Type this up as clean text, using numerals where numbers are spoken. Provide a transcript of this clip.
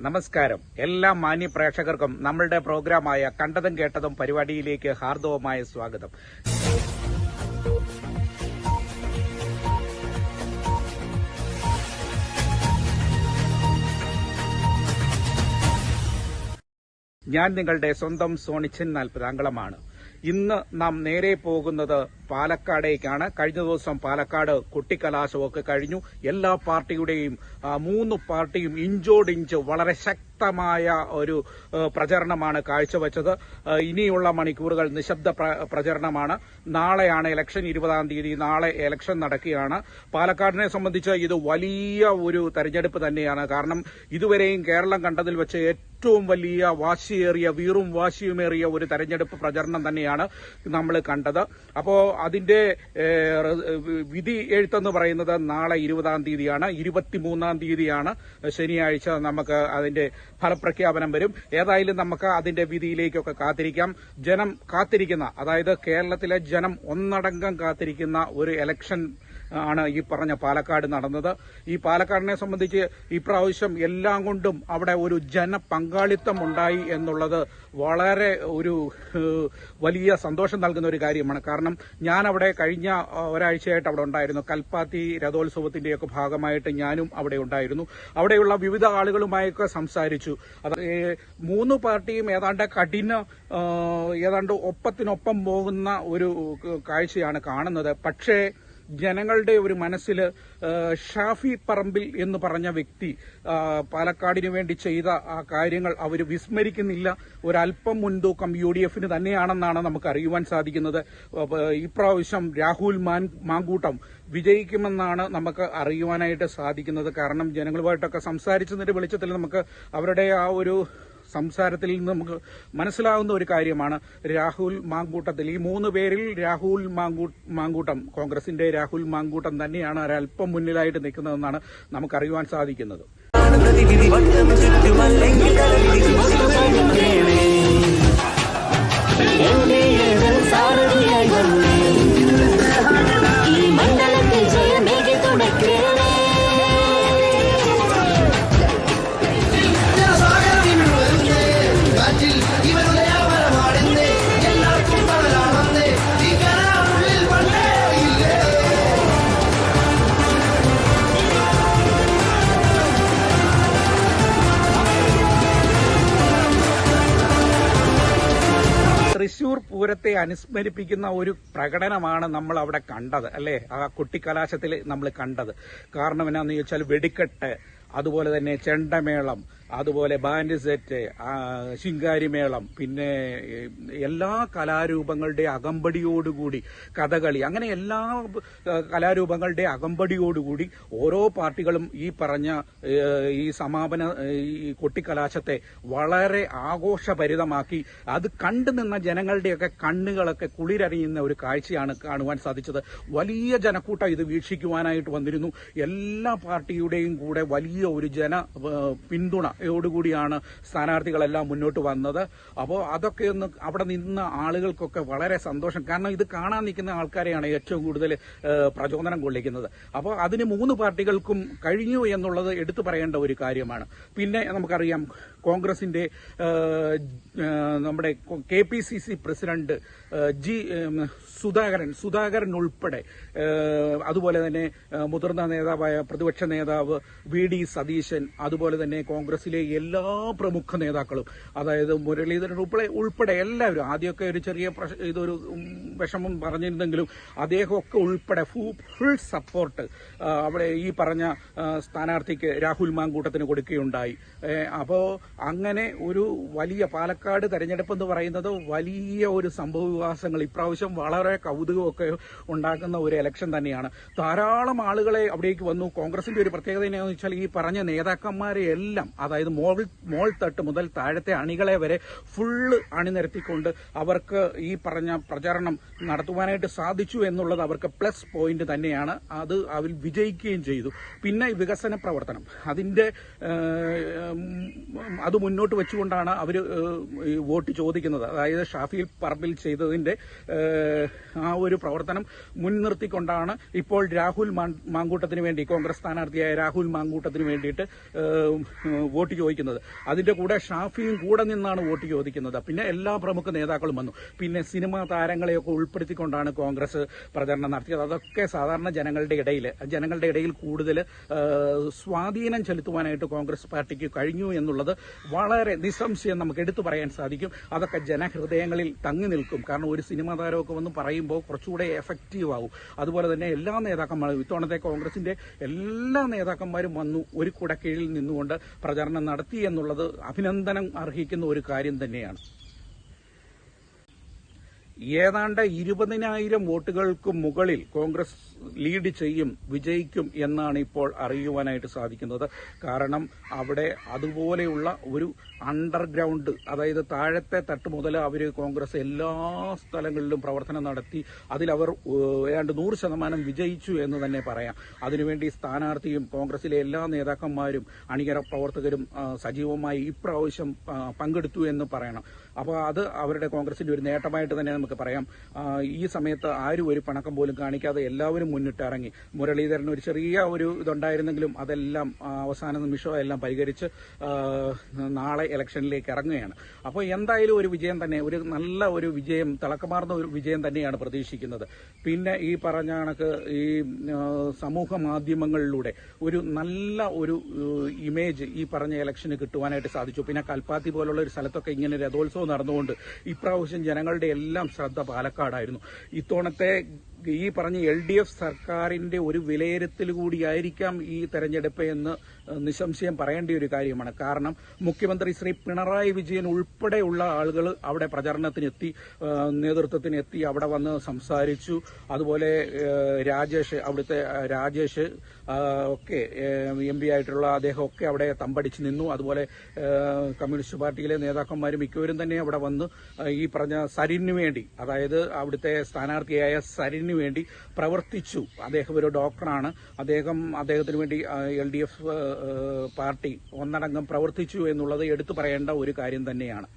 നമസ്കാരം. എല്ലാ മാന്യ പ്രേക്ഷകർക്കും നമ്മളുടെ പ്രോഗ്രാമായ കണ്ടതും കേട്ടതും പരിപാടിയിലേക്ക് ഹാർദവമായ സ്വാഗതം. ഞാൻ നിങ്ങളുടെ സ്വന്തം സോണിച്ചൻ 40 അംഗളമാണ്. ഇന്ന് നാം നേരെ പോകുന്നത് പാലക്കാടേക്കാണ്. കഴിഞ്ഞ ദിവസം പാലക്കാട് കൊട്ടിക്കലാശമൊക്കെ കഴിഞ്ഞു. എല്ലാ പാർട്ടിയുടെയും 3 പാർട്ടിയും ഇഞ്ചോടിഞ്ച് വളരെ ശക്തമായ ഒരു പ്രചരണമാണ് കാഴ്ചവെച്ചത്. ഇനിയുള്ള മണിക്കൂറുകൾ നിശബ്ദ പ്രചരണമാണ്. നാളെയാണ് ഇലക്ഷൻ, 20-ാം തീയതി നാളെ ഇലക്ഷൻ നടക്കുകയാണ്. പാലക്കാടിനെ സംബന്ധിച്ച് ഇത് വലിയ ഒരു തെരഞ്ഞെടുപ്പ് തന്നെയാണ്. കാരണം ഇതുവരെയും കേരളം കണ്ടതിൽ വെച്ച് ഏറ്റവും വലിയ വാശിയേറിയ വീറും വാശിയുമേറിയ ഒരു തെരഞ്ഞെടുപ്പ് പ്രചരണം തന്നെയാണ് നമ്മൾ കണ്ടത്. അപ്പോ അതിന്റെ വിധി എഴുത്തെന്ന് പറയുന്നത് നാളെ 20-ാം തീയതിയാണ്. 23-ാം തീയതിയാണ് ശനിയാഴ്ച നമുക്ക് അതിന്റെ ഫലപ്രഖ്യാപനം വരും. ഏതായാലും നമുക്ക് അതിന്റെ വിധിയിലേക്കൊക്കെ കാത്തിരിക്കാം. ജനം കാത്തിരിക്കുന്ന, അതായത് കേരളത്തിലെ ജനം ഒന്നടങ്കം കാത്തിരിക്കുന്ന ഒരു ഇലക്ഷൻ ആണ് ഈ പറഞ്ഞ പാലക്കാട് നടന്നത്. ഈ പാലക്കാടിനെ സംബന്ധിച്ച് ഇപ്രാവശ്യം എല്ലാം കൊണ്ടും അവിടെ ഒരു ജനപങ്കാളിത്തം ഉണ്ടായി എന്നുള്ളത് വളരെ ഒരു വലിയ സന്തോഷം നൽകുന്ന ഒരു കാര്യമാണ്. കാരണം ഞാൻ അവിടെ കഴിഞ്ഞ ഒരാഴ്ചയായിട്ട് അവിടെ ഉണ്ടായിരുന്നു. കൽപ്പാത്തി രഥോത്സവത്തിന്റെയൊക്കെ ഭാഗമായിട്ട് ഞാനും അവിടെ ഉണ്ടായിരുന്നു. അവിടെയുള്ള വിവിധ ആളുകളുമായൊക്കെ സംസാരിച്ചു. അത് 3 പാർട്ടിയും ഏതാണ്ട് ഒപ്പത്തിനൊപ്പം പോകുന്ന ഒരു കാഴ്ചയാണ് കാണുന്നത്. പക്ഷേ ജനങ്ങളുടെ ഒരു മനസ്സിൽ ഷാഫി പറമ്പിൽ എന്ന് പറഞ്ഞ വ്യക്തി പാലക്കാടിനു വേണ്ടി ചെയ്ത ആ കാര്യങ്ങൾ അവർ വിസ്മരിക്കുന്നില്ല. ഒരല്പം മുൻതൂക്കം UDFന് തന്നെയാണെന്നാണ് നമുക്ക് അറിയുവാൻ സാധിക്കുന്നത്. ഇപ്രാവശ്യം രാഹുൽ മാങ്കൂട്ടം വിജയിക്കുമെന്നാണ് നമുക്ക് അറിയുവാനായിട്ട് സാധിക്കുന്നത്. കാരണം ജനങ്ങളുമായിട്ടൊക്കെ സംസാരിച്ചതിന്റെ വെളിച്ചത്തിൽ നമുക്ക് അവരുടെ ആ ഒരു സംസാരത്തിൽ നിന്ന് നമുക്ക് മനസ്സിലാവുന്ന ഒരു കാര്യമാണ് രാഹുൽ മാങ്കൂട്ടത്തിൽ. ഈ 3 പേരിൽ രാഹുൽ മാങ്കൂട്ടം, കോൺഗ്രസിന്റെ രാഹുൽ മാങ്കൂട്ടം തന്നെയാണ് ഒരല്പം മുന്നിലായിട്ട് നിൽക്കുന്നതെന്നാണ് നമുക്കറിയുവാൻ സാധിക്കുന്നത്. തൃശൂർ പൂരത്തെ അനുസ്മരിപ്പിക്കുന്ന ഒരു പ്രകടനമാണ് നമ്മൾ അവിടെ കണ്ടത്, അല്ലേ? ആ കൊട്ടിക്കലാശത്തിൽ നമ്മൾ കണ്ടത്. കാരണം എന്നാന്ന് ചോദിച്ചാൽ വെടിക്കെട്ട്, അതുപോലെ തന്നെ ചെണ്ടമേളം, അതുപോലെ ബാൻഡ് സെറ്റ്, ശിങ്കാരിമേളം, പിന്നെ എല്ലാ കലാരൂപങ്ങളുടെ അകമ്പടിയോടുകൂടി കഥകളി, അങ്ങനെ എല്ലാ കലാരൂപങ്ങളുടെ അകമ്പടിയോടുകൂടി ഓരോ പാർട്ടികളും ഈ പറഞ്ഞ ഈ സമാപന ഈ കൊട്ടിക്കലാശത്തെ വളരെ ആഘോഷഭരിതമാക്കി. അത് കണ്ടു നിന്ന ജനങ്ങളുടെയൊക്കെ കണ്ണുകളൊക്കെ കുളിരറിയുന്ന ഒരു കാഴ്ചയാണ് കാണുവാൻ സാധിച്ചത്. വലിയ ജനക്കൂട്ടം ഇത് വീക്ഷിക്കുവാനായിട്ട് വന്നിരുന്നു. എല്ലാ പാർട്ടിയുടെയും കൂടെ വലിയ ഒരു പിന്തുണ യോടുകൂടിയാണ് സ്ഥാനാർത്ഥികളെല്ലാം മുന്നോട്ട് വന്നത്. അപ്പോൾ അതൊക്കെ ഒന്ന് അവിടെ നിന്ന ആളുകൾക്കൊക്കെ വളരെ സന്തോഷം. കാരണം ഇത് കാണാൻ നിൽക്കുന്ന ആൾക്കാരെയാണ് ഏറ്റവും കൂടുതൽ പ്രചോദനം കൊള്ളിക്കുന്നത്. അപ്പോൾ അതിന് 3 പാർട്ടികൾക്കും കഴിഞ്ഞു എന്നുള്ളത് എടുത്തു പറയേണ്ട ഒരു കാര്യമാണ്. പിന്നെ നമുക്കറിയാം കോൺഗ്രസിന്റെ നമ്മുടെ KPCC പ്രസിഡന്റ് സുധാകരൻ ഉൾപ്പെടെ, അതുപോലെ തന്നെ മുതിർന്ന നേതാവായ പ്രതിപക്ഷ നേതാവ് VD സതീശൻ, അതുപോലെ തന്നെ കോൺഗ്രസിലെ എല്ലാ പ്രമുഖ നേതാക്കളും, അതായത് മുരളീധരൻ ഉൾപ്പെടെ എല്ലാവരും, ആദ്യമൊക്കെ ഒരു ചെറിയ ഇതൊരു വിഷമം പറഞ്ഞിരുന്നെങ്കിലും അദ്ദേഹമൊക്കെ ഉൾപ്പെടെ ഫുൾ സപ്പോർട്ട് അവിടെ ഈ പറഞ്ഞ സ്ഥാനാർത്ഥിക്ക് രാഹുൽ മാങ്കൂട്ടത്തിന് കൊടുക്കുകയുണ്ടായി. അപ്പോൾ അങ്ങനെ ഒരു വലിയ പാലക്കാട് തെരഞ്ഞെടുപ്പ് എന്ന് പറയുന്നത് വലിയ ഒരു സംഭവവികാസങ്ങൾ ഇപ്രാവശ്യം വളരെ കൗതുകമൊക്കെ ഉണ്ടാക്കുന്ന ഒരു ഇലക്ഷൻ തന്നെയാണ്. ധാരാളം ആളുകളെ അവിടേക്ക് വന്നു. കോൺഗ്രസിന്റെ ഒരു പ്രത്യേകത എന്താണെന്ന് വെച്ചാൽ ഈ പറഞ്ഞ നേതാക്കന്മാരെ എല്ലാം, അതായത് മോൾ തട്ട് മുതൽ താഴത്തെ അണികളെ വരെ ഫുള്ള് അണിനിരത്തിക്കൊണ്ട് അവർക്ക് ഈ പറഞ്ഞ പ്രചാരണം നടത്തുവാനായിട്ട് സാധിച്ചു എന്നുള്ളത് അവർക്ക് പ്ലസ് പോയിന്റ് തന്നെയാണ്. അത് അവർ വിജയിക്കുകയും ചെയ്തു. പിന്നെ വികസന പ്രവർത്തനം, അതിന്റെ അത് മുന്നോട്ട് വെച്ചുകൊണ്ടാണ് അവർ വോട്ട് ചോദിക്കുന്നത്. അതായത് ഷാഫി പറമ്പിൽ ചെയ്തതിന്റെ ആ ഒരു പ്രവർത്തനം മുൻനിർത്തിക്കൊണ്ടാണ് ഇപ്പോൾ രാഹുൽ മാങ്കൂട്ടത്തിന് വേണ്ടി, കോൺഗ്രസ് സ്ഥാനാർത്ഥിയായ രാഹുൽ മാങ്കൂട്ടത്തിന് വേണ്ടിയിട്ട് വോട്ട് ചോദിക്കുന്നത്. അതിന്റെ കൂടെ ഷാഫിയും കൂടെ നിന്നാണ് വോട്ട് ചോദിക്കുന്നത്. പിന്നെ എല്ലാ പ്രമുഖ നേതാക്കളും വന്നു. പിന്നെ സിനിമാ താരങ്ങളെയൊക്കെ ഉൾപ്പെടുത്തിക്കൊണ്ടാണ് കോൺഗ്രസ് പ്രചരണം നടത്തിയത്. അതൊക്കെ സാധാരണ ജനങ്ങളുടെ ഇടയിൽ കൂടുതൽ സ്വാധീനം ചെലുത്തുവാനായിട്ട് കോൺഗ്രസ് പാർട്ടിക്ക് കഴിഞ്ഞു എന്നുള്ളത് വളരെ നിസ്സംശയം നമുക്ക് എടുത്തു പറയാൻ സാധിക്കും. അതൊക്കെ ജനഹൃദയങ്ങളിൽ തങ്ങി നിൽക്കും. കാരണം ഒരു സിനിമാ താരമൊക്കെ വന്ന് പറയുമ്പോൾ കുറച്ചുകൂടെ എഫക്റ്റീവ് ആവും. അതുപോലെ തന്നെ എല്ലാ നേതാക്കന്മാരും ഇത്തവണത്തെ കോൺഗ്രസിന്റെ എല്ലാ നേതാക്കന്മാരും വന്നു ഒരു കുടക്കീഴിൽ നിന്നുകൊണ്ട് പ്രചരണം നടത്തി എന്നുള്ളത് അഭിനന്ദനം അർഹിക്കുന്ന ഒരു കാര്യം തന്നെയാണ്. ഏതാണ്ട് 20,000 വോട്ടുകൾക്ക് മുകളിൽ കോൺഗ്രസ് ലീഡ് ചെയ്യും, വിജയിക്കും എന്നാണ് ഇപ്പോൾ അറിയുവാനായിട്ട് സാധിക്കുന്നത്. കാരണം അവിടെ അതുപോലെയുള്ള ഒരു അണ്ടർഗ്രൗണ്ട്, അതായത് താഴത്തെ തട്ട് മുതൽ അവർ കോൺഗ്രസ് എല്ലാ സ്ഥലങ്ങളിലും പ്രവർത്തനം നടത്തി അതിലവർ ഏതാണ്ട് 100% വിജയിച്ചു എന്ന് തന്നെ പറയാം. അതിനുവേണ്ടി സ്ഥാനാർത്ഥിയും കോൺഗ്രസിലെ എല്ലാ നേതാക്കന്മാരും അണിയറ പ്രവർത്തകരും സജീവമായി ഇപ്രാവശ്യം പങ്കെടുത്തു എന്ന് പറയണം. അപ്പോൾ അത് അവരുടെ കോൺഗ്രസിന്റെ ഒരു നേട്ടമായിട്ട് തന്നെ നമുക്ക് പറയാം. ഈ സമയത്ത് ആരും ഒരു പണക്കം പോലും കാണിക്കാതെ എല്ലാവരും മുന്നിട്ടിറങ്ങി. മുരളീധരൻ ഒരു ചെറിയ ഒരു ഇതുണ്ടായിരുന്നെങ്കിലും അതെല്ലാം അവസാന നിമിഷം എല്ലാം പരിഹരിച്ച് നാളെ ഇലക്ഷനിലേക്ക് ഇറങ്ങുകയാണ്. അപ്പോൾ എന്തായാലും ഒരു വിജയം തന്നെ, ഒരു നല്ല ഒരു വിജയം, തിളക്കമാർന്ന ഒരു വിജയം തന്നെയാണ് പ്രതീക്ഷിക്കുന്നത്. പിന്നെ ഈ പറഞ്ഞ കണക്ക് ഈ സമൂഹ മാധ്യമങ്ങളിലൂടെ ഒരു നല്ല ഒരു ഇമേജ് ഈ പറഞ്ഞ ഇലക്ഷന് കിട്ടുവാനായിട്ട് സാധിച്ചു. പിന്നെ കൽപ്പാത്തി പോലുള്ള ഒരു സ്ഥലത്തൊക്കെ ഇങ്ങനെ രഥോത്സവം നടന്നുകൊണ്ട് ഇപ്രാവശ്യം ജനങ്ങളുടെ എല്ലാം ശ്രദ്ധ പാലക്കാടായിരുന്നു. ഇത്തവണത്തെ ഈ പറഞ്ഞ LDF സർക്കാരിന്റെ ഒരു വിലയിരുത്തൽ കൂടിയായിരിക്കാം ഈ തെരഞ്ഞെടുപ്പ് എന്ന് നിസ്സംശയം പറയേണ്ട ഒരു കാര്യമാണ്. കാരണം മുഖ്യമന്ത്രി ശ്രീ പിണറായി വിജയൻ ഉൾപ്പെടെയുള്ള ആളുകൾ അവിടെ പ്രചരണത്തിനെത്തി, നേതൃത്വത്തിനെത്തി, അവിടെ വന്ന് സംസാരിച്ചു. അതുപോലെ അവിടുത്തെ രാജേഷ് ഒക്കെ MP ആയിട്ടുള്ള അദ്ദേഹം ഒക്കെ അവിടെ തമ്പടിച്ച് നിന്നു. അതുപോലെ കമ്മ്യൂണിസ്റ്റ് പാർട്ടിയിലെ നേതാക്കന്മാരും മിക്കവരും തന്നെ അവിടെ വന്ന് ഈ പറഞ്ഞ സരിന് വേണ്ടി, അതായത് അവിടുത്തെ സ്ഥാനാർത്ഥിയായ സരിന് വേണ്ടി പ്രവർത്തിച്ചു. അദ്ദേഹം ഒരു ഡോക്ടറാണ്. അദ്ദേഹത്തിന് വേണ്ടി LDF പാർട്ടി ഒന്നടങ്കം പ്രവർത്തിച്ചു എന്നുള്ളത് എടുത്തു പറയേണ്ട ഒരു കാര്യം തന്നെയാണ്.